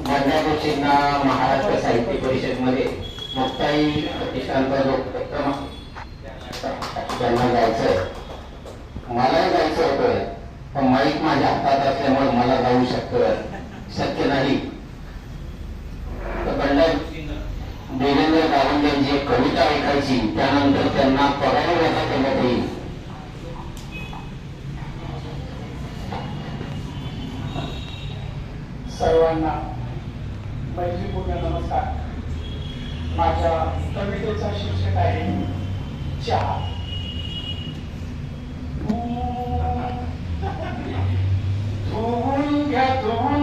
बंड्या गोष्टींना महाराष्ट्र साहित्य परिषद मध्ये मुक्ताई प्रतिष्ठानचा जो उपक्रम त्यांना जायचंय, मलाही जायचं होतं, पण माईक माझ्या हातात असल्यामुळे मला जाऊ शक्य नाही. तर बंड्या देवेंद्र गावंडे यांची कविता ऐकायची, त्यानंतर त्यांना पगार व्यथा करण्यात येईल. सर्वांना मैत्रीपूर्ण नमस्कार. माझ्या कवितेचा शीर्षक आहे चहा. धुवून घ्या धुवून,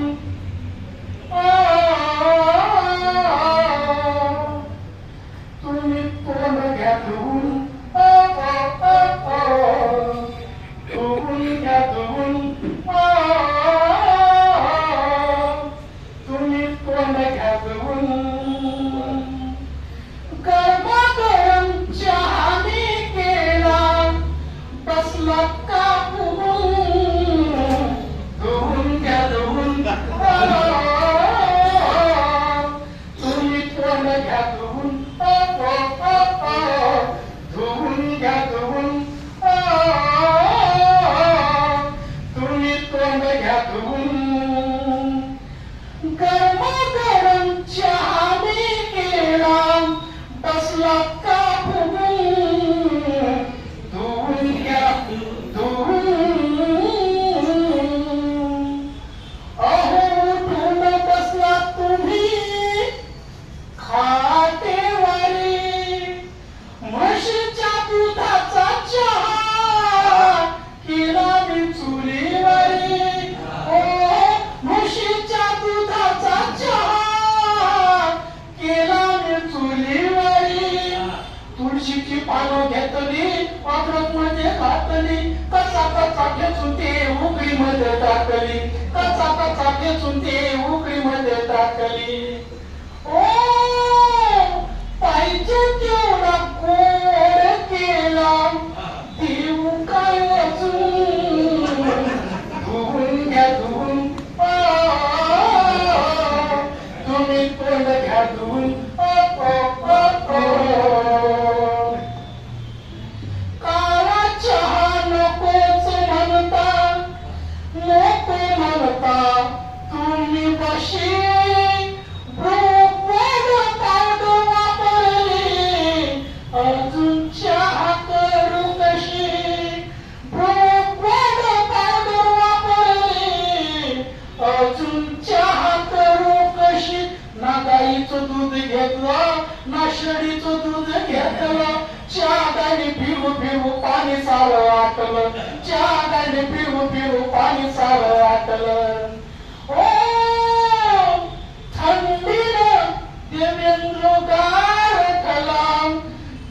तुम्ही तोंड घ्या धुवून, धुवून घ्या धुवून, तुम्ही तोंड घ्या धुवून. गरमागरम चहा मी केला, बसला का फुगून, धुवून घ्या धुवून, तुम्ही तोंड घ्या धुवून, धुवून घ्या धुवून, तुम्ही तोंड घ्या धुवून. गरमागरम चहा मी केला, बसला का फुगून, धुवून घ्या धुवून. अहो उठून बसला तुम्ही खाटेवारी, म्हशीच्या दुधाचा चहा केला मी चुलीवारी. म्हशीच्या दुधाचा चहा केला मी चुलीवारी. तुळशीची पानं घेतली, अद्रक मध्ये घातली, कचा कचा खेचून ते उकळी मध्ये टाकली, कचा कचा खेचून ते उकळी मध्ये टाकली. ओ पाहिजे तेवढा गोड केला, देऊ काय वाचून, धुवून घ्या धुवून, तुम्ही तोंड घ्या धुवून. काळा चहा नकोच म्हणता, नको म्हणता तुम्ही बशी, पावडर वापरली, अजून चहा करू कशी, पावडर वापरली, अजून चहा करू कशी. ना गाईचं दूध घेतलं, ना शेळीचं दूध घेतलं, चहा गायने पिऊ पिऊ पाणी सारं आटलं, चहा गायने पिऊ पिऊ पाणी सारं आटलं. ओ थंडीनं देवेंद्र गार कलाम,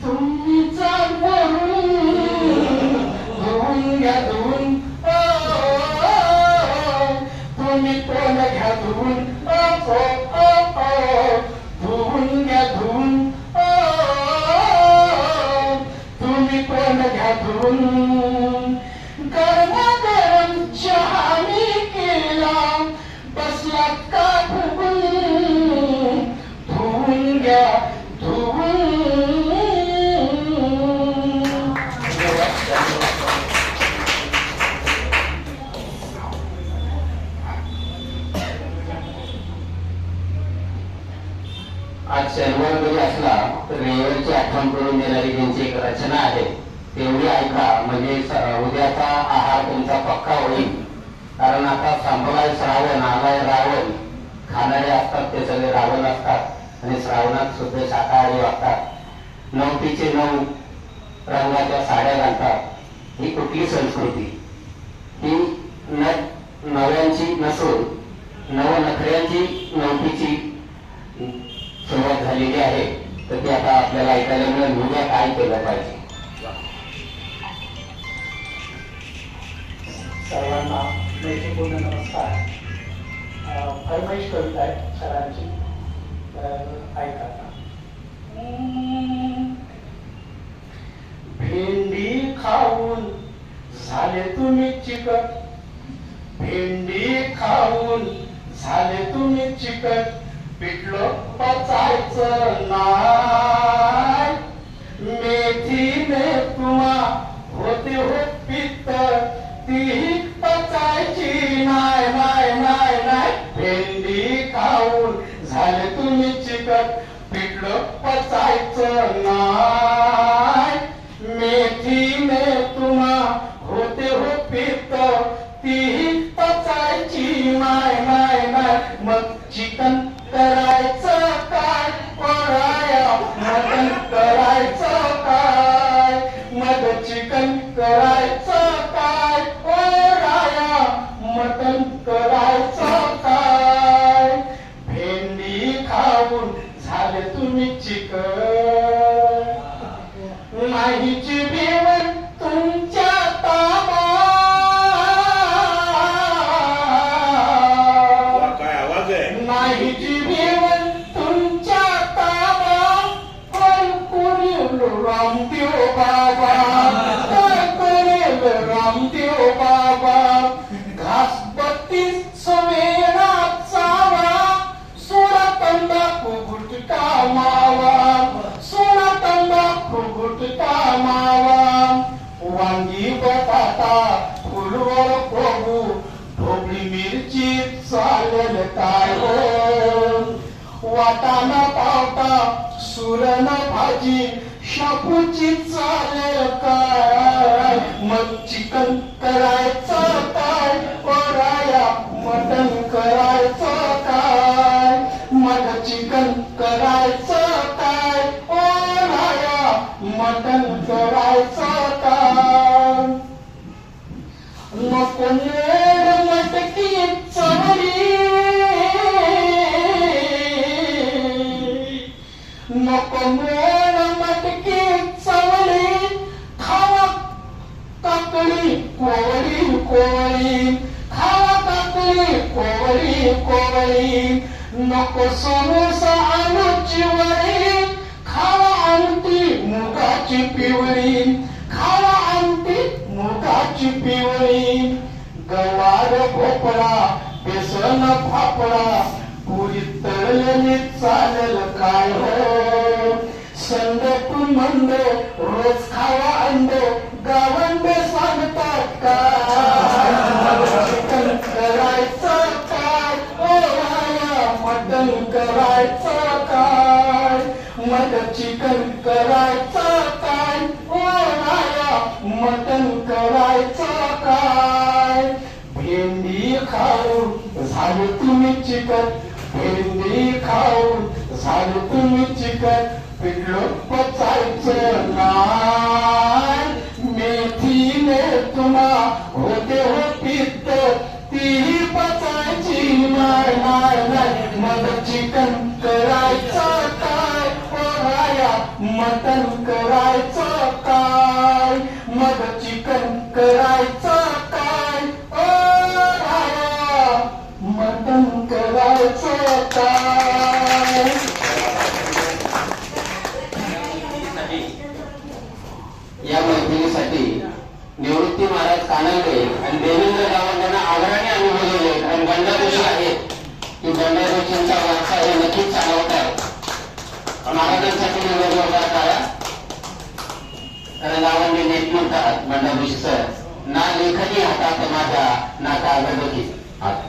तुम्ही चाल वरून, धुवून घ्या धुवून, तुम्ही तोंड घ्या धुवून, धुवून घ्या धुवून, तुम्ही तोंड घ्या धुवून. गरमागरम चहा मी केला, बसला का फुगून, धुवून घ्या धुवून. आज शनिवार जरी असला तर रविवारची आठवण करून देणारी त्यांची एक रचना आहे, तेवढी ऐका, म्हणजे उद्याचा आहार तुमचा पक्का होईल. कारण आता संपलाय श्रावण, आलाय रावण, खाणारे असतात ते सगळे रावण असतात आणि श्रावणात सुद्धा शाकाहारी वागतात. 9 रंगाच्या साड्या घालतात. ही कुठली संस्कृती? ही नव्यांची नसून नवनखऱ्यांची नवतीची सुरुवात झालेली आहे. तर ते आता आपल्याला ऐकायला मिळेल. उद्या काय केलं पाहिजे. सर्वांना मैत्रीपूर्ण नमस्कार. फरमाईश कविता आहे सरांची, ऐका. भेंडी खाऊन झाले तुम्ही चिकट, भेंडी खाऊन झाले तुम्ही चिकट, पिठलं पचायचं नाय. मेथीने तुम्हा होते हो पित्त, ती पचायची नाय नाय नाय नाय. भेंडी खाऊन झाले तुम्ही चिकट, पिठलं पचायचं नाय. मेथीने तुम्हा होते हो पित्त, ती पचायची नाय नाय नाय. मग चिकन करायचं काय पराया, मटन करायचं काय, मग चिकन करायचं काय पराया, मटन करायचं काय. भेंडी खाऊन झाले तुम्ही चिकन, नाहीची जेवण तुमच्या ताब्यात. काय आवाज आहे? नाहीची जेवण तुमच्या ताब्यात. काय करेल रामदेव बाबा, काय करेल रामदेव बाबा. घास 32 वेळा चावा, सोडा तंबाखू गुटखा मावा, सोडा तंबाखू गुटखा मावा. वांगी बटाटा फुलवर कोबू, ढोबळी मिरची चालेल काय हो. वाटाणा पावटा सुरण भाजी, शापूची चालेल काय. मग चिकन करायचं काय पराया, मटन करायचं काय. मग चिकन करायचं काय पराया, मटन करायचं काय. नको नेड मटकी चवळी, नको नेड मटकी चवळी. खावा काकडी कोवळी कोवळी, खावा काकडी कोवळी कोवळी. नको समोसा आलूची वडी, खावा आमटी मुगाची पिवळी, खावा आमटी मुगाची पिवळी. गवार भोपळा बेसन फाफडा, पुरी तळलेली चालेल काय हो. संडे टू मंडे रोज खावा अंडे, गावंडे सांगतात काय. चिकन करायचं काय पराया, मटन करायचं काय. मग चिकन करायचं काय पराया, मटन करायचं काय. भेंडी खाऊन झाले तुम्ही चिकन, भेंडी खाऊन झाले तुम्ही चिकन, पिठलं पचायचं नाय. मेथीने तुम्हा होते हो पित्त, ती पचायची नाय नाय नाय. मग चिकन करायचं काय पराया, मटन करायचं काय. मग चिकन करायचं काय पराया, मटन करायचं काय. या मैत्रिणीसाठी निवृत्ती महाराज कानडे आणि देवेंद्र गावात यांना आदराने अनुभवलेले आणि बंडादोषी आहेत की बंडादोषींचा वारसा हे नक्कीच चालवत आहे. महाराजांसाठी जोरदार करा, कारण गावांनी नेट म्हणतात बंडादोषी सर. ना लेखनी हातात माझ्या, ना कागदोखी हात.